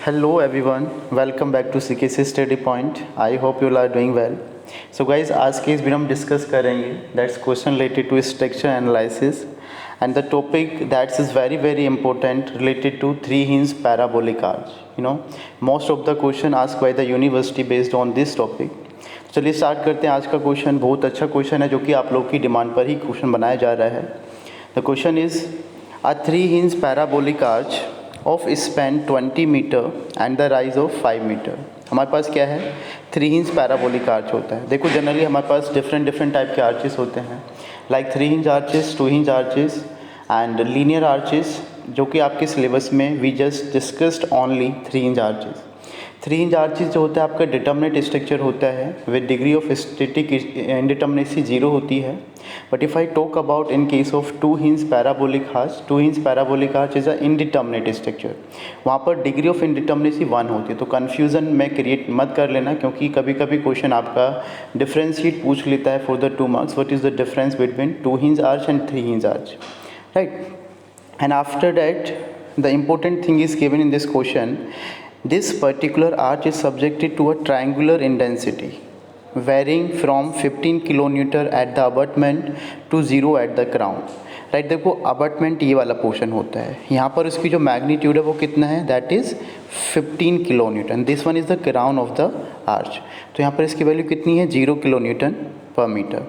Hello everyone, welcome back to CKC Study Point. I hope you all are doing well. So guys, आज के इस video में discuss करेंगे that's question related to structure analysis and the topic that is very important related to three hinge parabolic arch. Most of the question asked by the university based on this topic. चलिए start करते हैं आज का question. बहुत अच्छा question है जो कि आप लोग की डिमांड पर ही क्वेश्चन बनाया जा रहा है. The question is a three hinge parabolic arch of span 20 metre and the rise of 5 metre. हमारे पास क्या है, थ्री हिंज पैराबोलिक आर्च होता है. देखो जनरली हमारे पास डिफरेंट टाइप के आर्चेस होते हैं, like three hinge arches, two hinge arches and linear arches, जो कि आपके सिलेबस में we just discussed only three hinge arches. Three hinge arches जो होता है आपका डिटर्मिनेट स्ट्रक्चर होता है with degree of static indeterminacy 0 होती है. But if I talk about in case of two hinge parabolic arch, two hinge parabolic arch is a indeterminate structure. वहाँ पर डिग्री ऑफ इंडिटर्मिनेसी 1 होती है. तो कन्फ्यूज़न में क्रिएट मत कर लेना, क्योंकि कभी कभी क्वेश्चन आपका डिफरेंशिएट पूछ लेता है for the 2 marks. What is the difference between two hinge arch and three hinge arch, right? And after that the important thing is given in this question. This particular arch is subjected to a triangular intensity varying from 15 kilonewton at the abutment to 0 at the crown. Right, देखो abutment ये वाला portion होता है, यहाँ पर उसकी जो magnitude है वो कितना है, that is 15 kilo Newton. This one is the crown of the arch. तो यहाँ पर इसकी वैल्यू कितनी है, 0 किलो न्यूटन पर मीटर.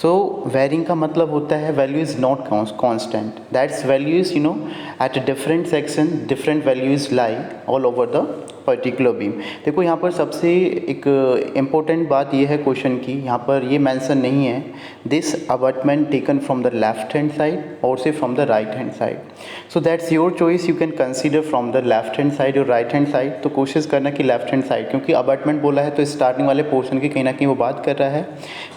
सो वेरिंग का मतलब होता है value is not constant, that's value is at different section different values lie all over the particular beam. देखो यहाँ पर सबसे एक इम्पोर्टेंट बात ये है क्वेश्चन की, यहाँ पर ये मेंशन नहीं है this abutment taken from the left hand side और से from the right hand side. So that's your choice, you can consider from the left hand side और राइट हैंड साइड. तो कोशिश करना कि लेफ्ट हैंड साइड, क्योंकि abutment बोला है तो स्टार्टिंग वाले पोर्शन की कहीं ना कहीं वो बात कर रहा है,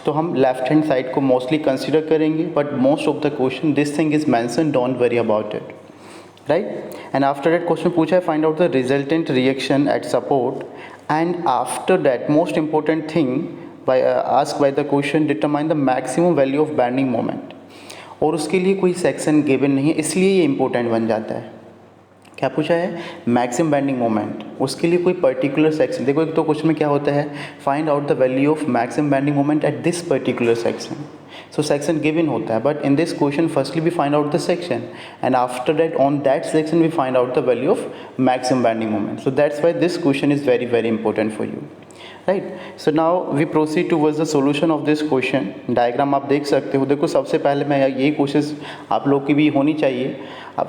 तो हम लेफ्ट हैंड साइड को मोस्टली कंसिडर करेंगे. But most of the question this thing is mention, don't worry about it, right? And after that question पूछा है find out the resultant reaction at support, and after that most important thing by asked by the question, determine the maximum value of bending moment. और उसके लिए कोई section given नहीं है, इसलिए ये इंपॉर्टेंट बन जाता है. क्या पूछा है, मैक्सिमम बेंडिंग मोमेंट, उसके लिए कोई पर्टिकुलर सेक्शन. देखो एक तो क्वेश्चन में क्या होता है, find out the value of maximum bending moment at this particular section. So section given होता है, but in this question firstly we find out the section and after that on that section we find out the value of maximum bending moment. So that's why this question is very important for you, right? So now we proceed towards the solution of this question. Diagram आप देख सकते हो. देखो सबसे पहले मैं यही कोशिश आप लोग की भी होनी चाहिए,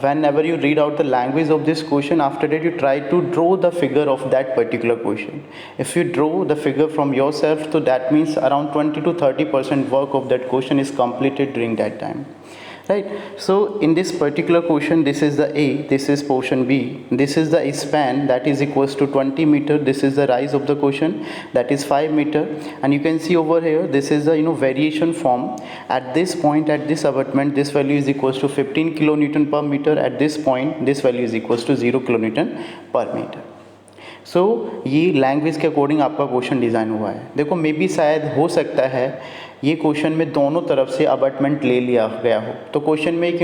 whenever you read out the language of this question, after that you try to draw the figure of that particular question. If you draw the figure from yourself, so that means around 20 to 30% work of that question is completed during that time, right? So in this particular question, this is the A, this is portion B, this is the span that is equals to 20 meter, this is the rise of the question that is 5 meter, and you can see over here this is the variation form. At this point, at this abutment, this value is equals to 15 kilonewton per meter. At this point this value is equals to 0 kilonewton per meter. सो ये language के according आपका question design हुआ है. देखो may be शायद हो सकता है ये क्वेश्चन में दोनों तरफ से अबटमेंट ले लिया गया हो, तो क्वेश्चन में एक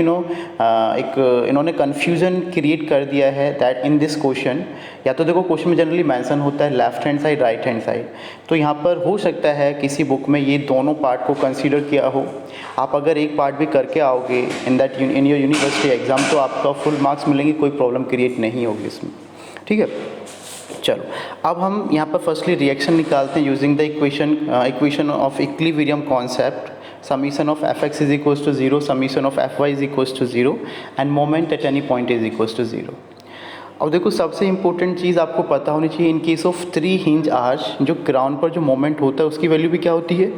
इन्होंने कन्फ्यूज़न क्रिएट कर दिया है दैट इन दिस क्वेश्चन. या तो देखो क्वेश्चन में जनरली मेंशन होता है left hand side right hand side, तो यहाँ पर हो सकता है किसी बुक में ये दोनों पार्ट को कंसीडर किया हो. आप अगर एक पार्ट भी करके आओगे इन योर यूनिवर्सिटी एग्ज़ाम, तो आपका फुल मार्क्स मिलेंगे, कोई प्रॉब्लम क्रिएट नहीं होगी इसमें, ठीक है? चलो अब हम यहाँ पर फर्स्टली रिएक्शन निकालते हैं using the equation of equilibrium concept. Summation of F X is equals to 0, summation of F Y is equals to 0 and moment at any point is equals to 0. अब देखो सबसे इंपॉर्टेंट चीज़ आपको पता होनी चाहिए, इन case of three hinge arch जो ground पर जो मोमेंट होता है उसकी वैल्यू भी क्या होती है,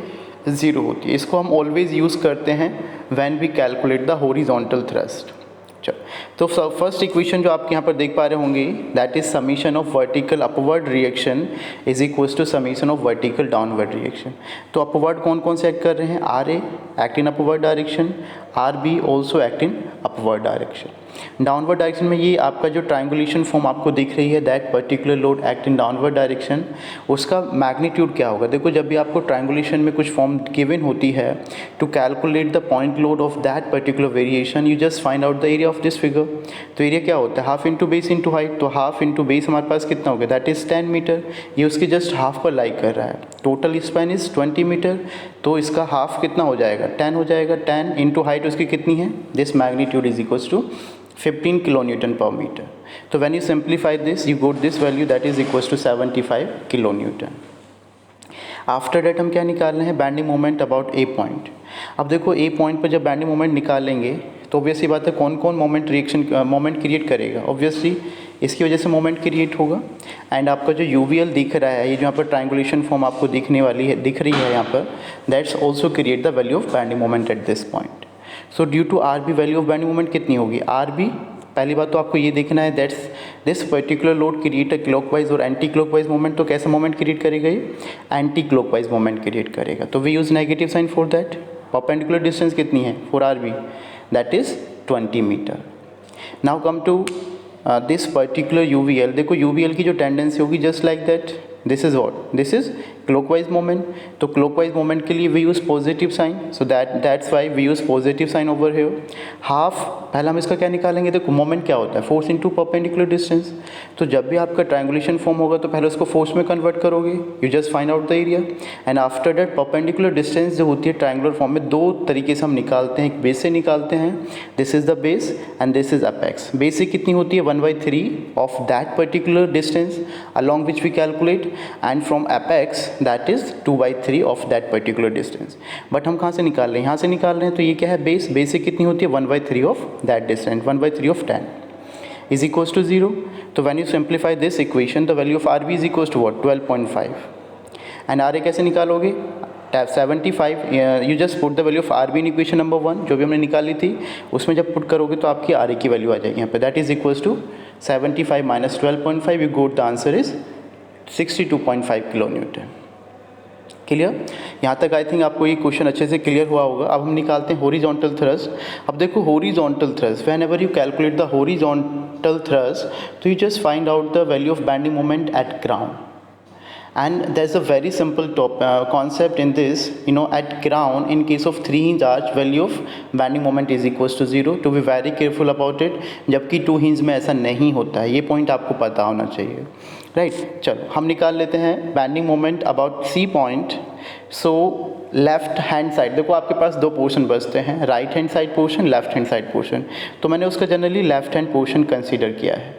0 होती है. इसको हम ऑलवेज यूज़ करते हैं when we calculate the horizontal thrust. तो फर्स्ट इक्वेशन जो आप यहाँ पर देख पा रहे होंगे, that is summation of vertical upward reaction is equals to summation of vertical downward reaction. तो अपवर्ड कौन कौन से एक्ट कर रहे हैं, R A act in upward direction, R B also act in upward direction. Downward direction में ये आपका जो ट्रायंगुलेशन फॉर्म आपको दिख रही है, that particular load act in downward direction, उसका मैग्नीट्यूड क्या होगा। देखो जब भी आपको ट्रायंगुलेशन में कुछ फॉर्म गिवन होती है, to calculate the point load of that particular variation you just find out the area of this figure. तो एरिया क्या होता है, half into base into height. तो हाफ इंटू बेस हमारे पास कितना हो गया, दैट इज़ 10 मीटर। ये उसके जस्ट हाफ पर लाई कर रहा है। टोटल स्पैन इज़ 20 मीटर, तो इसका हाफ कितना हो जाएगा, 10 हो जाएगा। 10 इंटू हाइट उसकी कितनी है, this magnitude is equals to 15 kilo newton per metre. तो when you simplify this you got this value that is equals to 75 kilo newton. After that हम क्या निकाल रहे हैं, bending moment about a point. अब देखो ए पॉइंट पर जब बैंडिंग मोमेंट निकालेंगे तो ऑब्वियसली बात है कौन कौन मोमेंट क्रिएट करेगा, ऑब्वियसली इसकी वजह से मोमेंट क्रिएट होगा। एंड आपका जो यूवीएल दिख रहा है, ये जो यहाँ पर ट्रायंगुलेशन फॉर्म आपको दिख रही है यहाँ पर, that's also create the value of bending moment at this point. So due to R B value of bending moment कितनी होगी, आर बी, पहली बात तो आपको ये देखना है that's this particular load create a clockwise और एंटी क्लॉकवाइज मोमेंट। तो कैसा मोमेंट क्रिएट करेगा, ये एंटी क्लॉकवाइज मोमेंट क्रिएट करेगा। तो we use negative sign for that. Perpendicular distance कितनी है for R B, that is 20 metre. Now come to this particular UVL. देखो यूवीएल की जो टेंडेंसी होगी just like that, this is what, this is clockwise moment. तो clockwise moment के लिए we use positive sign, so that's why we use positive sign over here. Half, पहले हम इसका क्या निकालेंगे, देखो मोमेंट क्या होता है, फोर्स इनटू परपेंडिकुलर डिस्टेंस। तो जब भी आपका ट्रायंगुलेशन फॉर्म होगा तो पहले उसको फोर्स में कन्वर्ट करोगे, you just find out the area. And after that perpendicular distance जो होती है ट्रायंगुलर फॉर्म में, दो तरीके से हम निकालते हैं, एक बेस से निकालते हैं, this is the base and this is apex. Base कितनी होती है, 1/3 of that particular distance along which we calculate, and from apex that is 2/3 of that particular distance. But हम कहाँ से निकाल रहे हैं, यहाँ से निकाल रहे हैं। तो ये क्या है, बेस, बेसिक कितनी होती है, 1/3 of that distance, 1/3 of 10 is equals to 0। तो when you simplify this equation the value of R B is equals to what, 12.5। And R A कैसे निकालोगे, 75, you just put the value of R B in equation number 1 जो भी हमने निकाली थी, उसमें जब पुट करोगे तो आपकी आर ए की वैल्यू आ जाएगी यहाँ पे, that is equals to 75 minus 12.5, you got the answer is 62.5 kilo newton. Clear, यहाँ तक आई थिंक आपको ये क्वेश्चन अच्छे से क्लियर हुआ होगा। अब हम निकालते हैं हॉरिजॉन्टल थ्रस्ट। अब देखो horizontal thrust, whenever you calculate the horizontal thrust तो you just find out the value of bending moment at ground. And there's a very simple concept in this, you know, at ground in case of 3-hinge arch value of bending moment is equals to 0, to be very careful about it। जबकि 2 hinge में ऐसा नहीं होता है, ये point आपको पता होना चाहिए, राइट। चलो हम निकाल लेते हैं bending moment about C point. So left hand side, देखो आपके पास दो पोर्शन बचते हैं, right hand side portion, left hand side portion. तो मैंने उसका generally left hand portion consider किया है।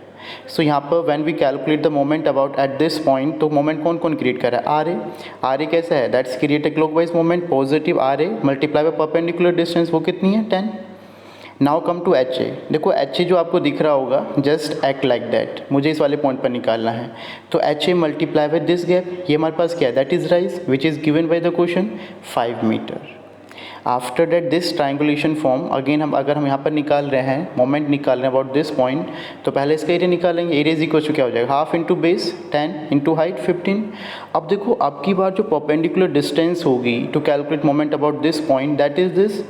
सो यहाँ पर when we calculate the moment about at this point, तो मोमेंट कौन कौन क्रिएट कर रहा है, आर ए कैसा है, that's create a clockwise moment, positive R A multiply by perpendicular distance, वो कितनी है 10। Now come to H A. देखो एच ए जो आपको दिख रहा होगा, जस्ट एक्ट लाइक दैट, मुझे इस वाले पॉइंट पर निकालना है। तो H A multiply by this gap, ये हमारे पास क्या है, that is rise which is given by the question 5 metre. After that this triangulation form again, अगर हम यहाँ पर निकाल रहे हैं, मोमेंट निकाल रहे हैं अबाउट दिस पॉइंट, तो पहले इसका एरिया निकालेंगे। एरिया इज इक्वल टू क्या हो जाएगा, half into base 10 into height 15। अब देखो अब की बार जो परपेंडिकुलर डिस्टेंस होगी to calculate moment about this point, that is this.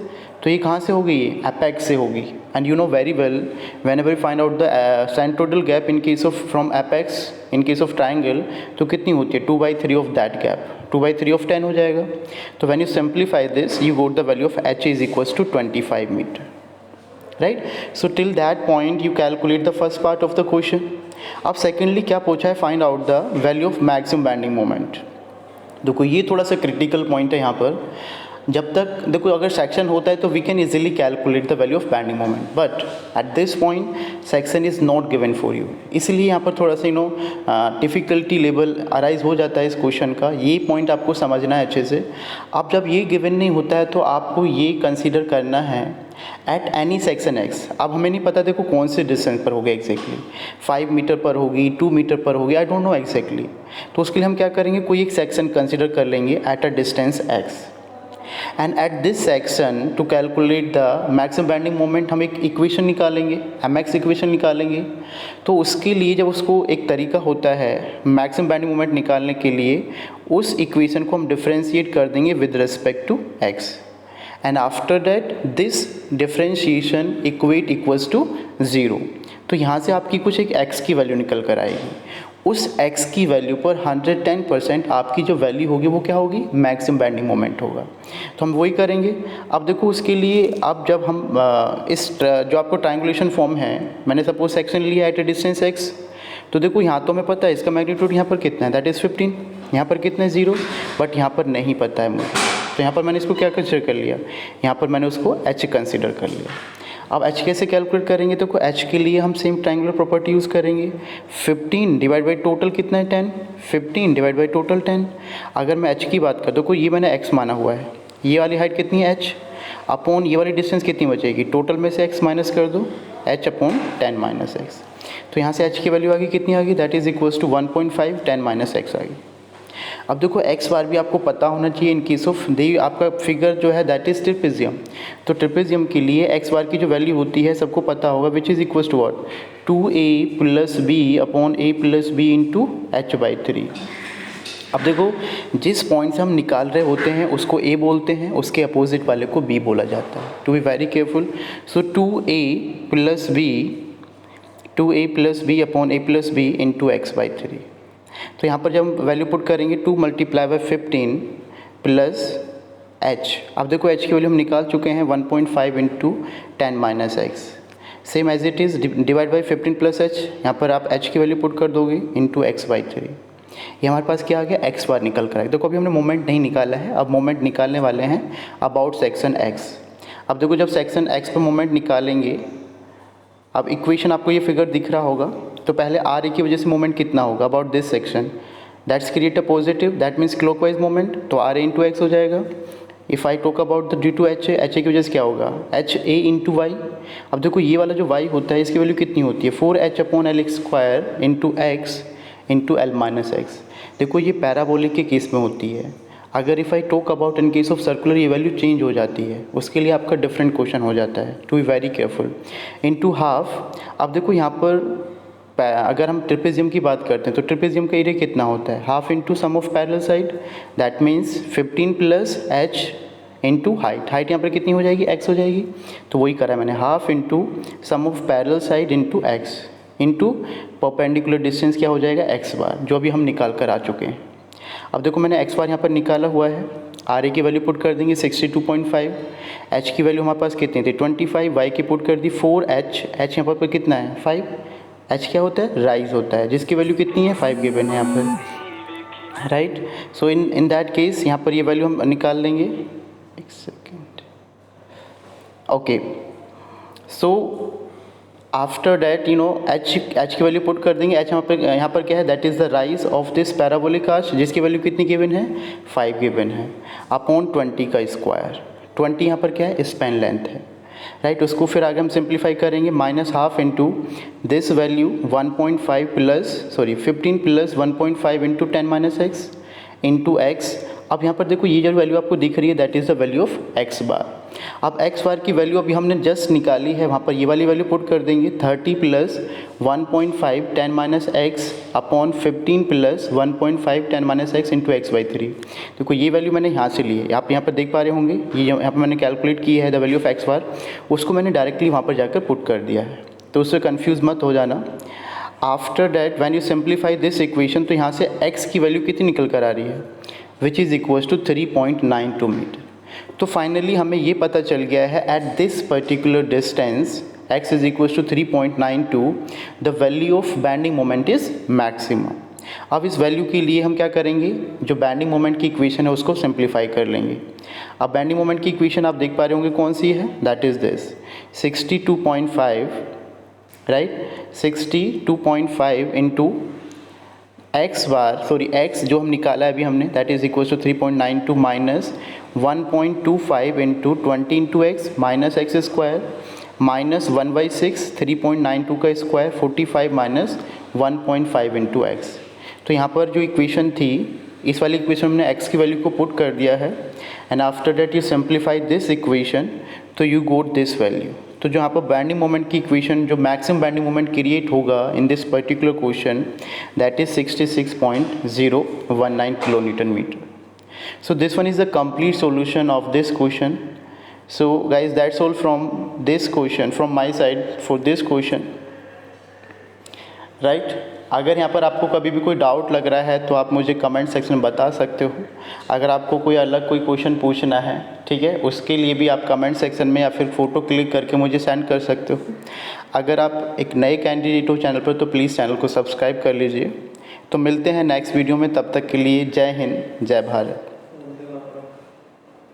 तो ये कहाँ से होगी, ये अपेक्स से होगी। And you know very well whenever you find out the centroidal gap in case of from apex in case of triangle, तो कितनी होती है 2/3 ऑफ दैट गैप, 2/3 ऑफ 10 हो जाएगा। तो when you simplify this you got the value of H is equals to 25 metre, right. So till that point you calculate the first part of the question. अब secondly क्या पूछा है, find out the value of maximum bending moment. देखो ये थोड़ा सा critical point है यहाँ पर। जब तक देखो अगर सेक्शन होता है तो we can easily calculate the value of bending moment, but at this point section is not given for you, इसलिए यहाँ पर थोड़ा सा डिफ़िकल्टी लेवल अराइज हो जाता है इस क्वेश्चन का। ये पॉइंट आपको समझना है अच्छे से। अब जब ये गिवन नहीं होता है तो आपको ये कंसीडर करना है एट एनी सेक्शन एक्स। अब हमें नहीं पता देखो कौन से डिस्टेंस पर होगी एग्जैक्टली, 5 मीटर पर होगी, 2 मीटर पर होगी, आई डोंट नो एग्जैक्टली। तो उसके लिए हम क्या करेंगे, कोई एक सेक्शन कंसिडर कर लेंगे at a distance X. And at this section to calculate the maximum bending moment हम एक इक्वेशन निकालेंगे, एमएक्स इक्वेशन निकालेंगे। तो उसके लिए जब उसको एक तरीका होता है मैक्सिमम बैंडिंग मोमेंट निकालने के लिए, उस इक्वेशन को हम डिफ्रेंशिएट कर देंगे with respect to X. And after that this differentiation equate equals to 0। तो यहाँ से आपकी कुछ एक x की वैल्यू निकल कर आएगी, उस x की वैल्यू पर 110% आपकी जो वैल्यू होगी वो क्या होगी, मैक्सिमम बेंडिंग मोमेंट होगा। तो हम वही करेंगे। अब देखो उसके लिए अब जब हम जो आपको ट्रायंगुलेशन फॉर्म है, मैंने सपोज सेक्शन लिया एट ए डिस्टेंस x, तो देखो यहाँ तो हमें पता है इसका मैग्नीट्यूड यहाँ पर कितना है, दैट इज़ 15, यहाँ पर कितना है 0, बट यहाँ पर नहीं पता है मुझे, तो यहाँ पर मैंने इसको क्या कंसिडर कर लिया, यहाँ पर मैंने उसको h कंसिडर कर लिया। अब h कैसे कैलकुलेट करेंगे, तो h के लिए हम सेम ट्रायंगुलर प्रॉपर्टी यूज़ करेंगे। 15 डिवाइड बाई टोटल कितना है 10, 15 डिवाइड बाई टोटल 10। अगर मैं h की बात करूँ तो ये मैंने x माना हुआ है, ये वाली हाइट कितनी है h, अपॉन ये वाली डिस्टेंस कितनी बचेगी, टोटल में से x माइनस कर दो, h अपॉन 10 माइनस एक्स। तो यहाँ से h की वैल्यू आ गई कितनी आ गई, that is equals to 1.5 10 minus X आ गई। अब देखो x बार भी आपको पता होना चाहिए इन केस ऑफ दे आपका फिगर जो है दैट इज़ ट्रिपेजियम। तो ट्रिपेजियम के लिए x बार की जो वैल्यू होती है सबको पता होगा, which is equals to what, 2a plus B upon a plus B into h/3। अब देखो जिस पॉइंट से हम निकाल रहे होते हैं उसको a बोलते हैं, उसके अपोजिट वाले को b बोला जाता है, to be very careful. So 2a plus B upon a plus B into x/3। तो यहाँ पर जब हम वैल्यू पुट करेंगे 2 मल्टीप्लाई बाई 15 प्लस h। अब देखो h की वैल्यू हम निकाल चुके हैं 1.5 into 10 minus X, same as it is divide by 15 plus h। यहाँ पर आप h की वैल्यू पुट कर दोगे इंटू x/3। ये हमारे पास क्या आ गया, x बार निकल कर आएगा। देखो अभी हमने मोमेंट नहीं निकाला है, अब मोमेंट निकालने वाले हैं अबाउट सेक्शन x। अब देखो जब सेक्शन x पर मोमेंट निकालेंगे, अब इक्वेशन आपको ये फिगर दिख रहा होगा, तो पहले आर ए की वजह से मोमेंट कितना होगा about this section, that's create a positive, that means clockwise moment, तो आर ए इंटू एक्स हो जाएगा। If I talk about the due to H A की वजह से क्या होगा, एच ए इंटू वाई। अब देखो ये वाला जो वाई होता है इसकी वैल्यू कितनी होती है, 4h upon L x square into x into L minus x. देखो ये पैराबोलिक के केस में होती है, अगर if I talk about in case of circular ये वैल्यू चेंज हो जाती है, उसके लिए आपका डिफरेंट क्वेश्चन हो जाता है, to be very careful. Into half. अब देखो यहाँ पर अगर हम ट्रिपेजियम की बात करते हैं तो ट्रिपेजियम का एरिया कितना होता है, half into sum of parallel side, that means 15 plus h into height. Height यहाँ पर कितनी हो जाएगी, x हो जाएगी, तो वही करा है मैंने, half into sum of parallel side into x into perpendicular distance क्या हो जाएगा x बार, जो अभी हम निकाल कर आ चुके हैं। अब देखो मैंने x बार यहाँ पर निकाला हुआ है, आर ए की वैल्यू पुट कर देंगे 62.5, h की वैल्यू हमारे पास कितनी थी 25, y की पुट कर दी 4h, h यहाँ पर कितना है 5, h क्या होता है राइज होता है, जिसकी वैल्यू कितनी है 5 गिवन है यहाँ पर, right. So in that case यहाँ पर ये वैल्यू हम निकाल लेंगे, एक second, okay. So after that h की वैल्यू पुट कर देंगे, h यहाँ पर क्या है, that is the rise of this parabolic arch, जिसकी वैल्यू कितनी गिवन है 5 गिवन है, अपॉन 20 का स्क्वायर। 20 यहाँ पर क्या है स्पैन लेंथ है, राइट। उसको फिर आगे हम सिंप्लीफाई करेंगे, minus half into this value 1.5 plus 15 plus 1.5 into 10 minus x into x. अब यहाँ पर देखो ये जो वैल्यू आपको दिख रही है that is the value of X bar. अब एक्स बार की वैल्यू अभी हमने जस्ट निकाली है, वहाँ पर ये वाली वैल्यू पुट कर देंगे 30 plus 1.5 10 minus x upon 15 plus 1.5 10 minus x into x/3। देखो ये वैल्यू मैंने यहाँ से ली है, आप यहाँ पर देख पा रहे होंगे, ये यहाँ पर मैंने कैलकुलेट की है द वैल्यू ऑफ एक्स बार, उसको मैंने डायरेक्टली वहाँ पर जाकर पुट कर दिया है, तो उससे कन्फ्यूज़ मत हो जाना। After that when you simplify this equation, तो यहाँ से x की वैल्यू कितनी निकल कर आ रही है, which is equals to 3.92 metre. तो फाइनली हमें ये पता चल गया है at this particular distance x is equals to 3.92 the value of bending moment is maximum. अब इस वैल्यू के लिए हम क्या करेंगे, जो बेंडिंग मोमेंट की इक्वेशन है उसको सिंप्लीफाई कर लेंगे। अब बेंडिंग मोमेंट की इक्वेशन आप देख पा रहे होंगे कौन सी है, that is this 62.5, right, 62.5 into x जो हम निकाला है अभी हमने, that is equal to 3.92 minus 1.25 into 20 into X minus X square minus 1/6 3.92 का स्क्वायर 45 माइनस 1.5 इंटू एक्स। तो यहाँ पर जो इक्वेशन थी, इस वाली इक्वेशन हमने x की वैल्यू को पुट कर दिया है, and after that you simplify this equation, तो यू गोट दिस वैल्यू। तो जो यहाँ पर बेंडिंग मोमेंट की इक्वेशन, जो मैक्सिमम बेंडिंग मोमेंट क्रिएट होगा in this particular question, that is 66.019 kilo newton metre. So this one is the complete solution of this question. So guys, that's all from this question, from my side for this question, right. अगर यहाँ पर आपको कभी भी कोई doubt लग रहा है तो आप मुझे कमेंट सेक्शन में बता सकते हो। अगर आपको कोई अलग कोई क्वेश्चन पूछना है, ठीक है, उसके लिए भी आप कमेंट सेक्शन में या फिर फ़ोटो क्लिक करके मुझे सेंड कर सकते हो। अगर आप एक नए कैंडिडेट हो चैनल पर तो प्लीज़ चैनल को सब्सक्राइब कर लीजिए। तो मिलते हैं नेक्स्ट वीडियो में, तब तक के लिए जय हिंद, जय भारत।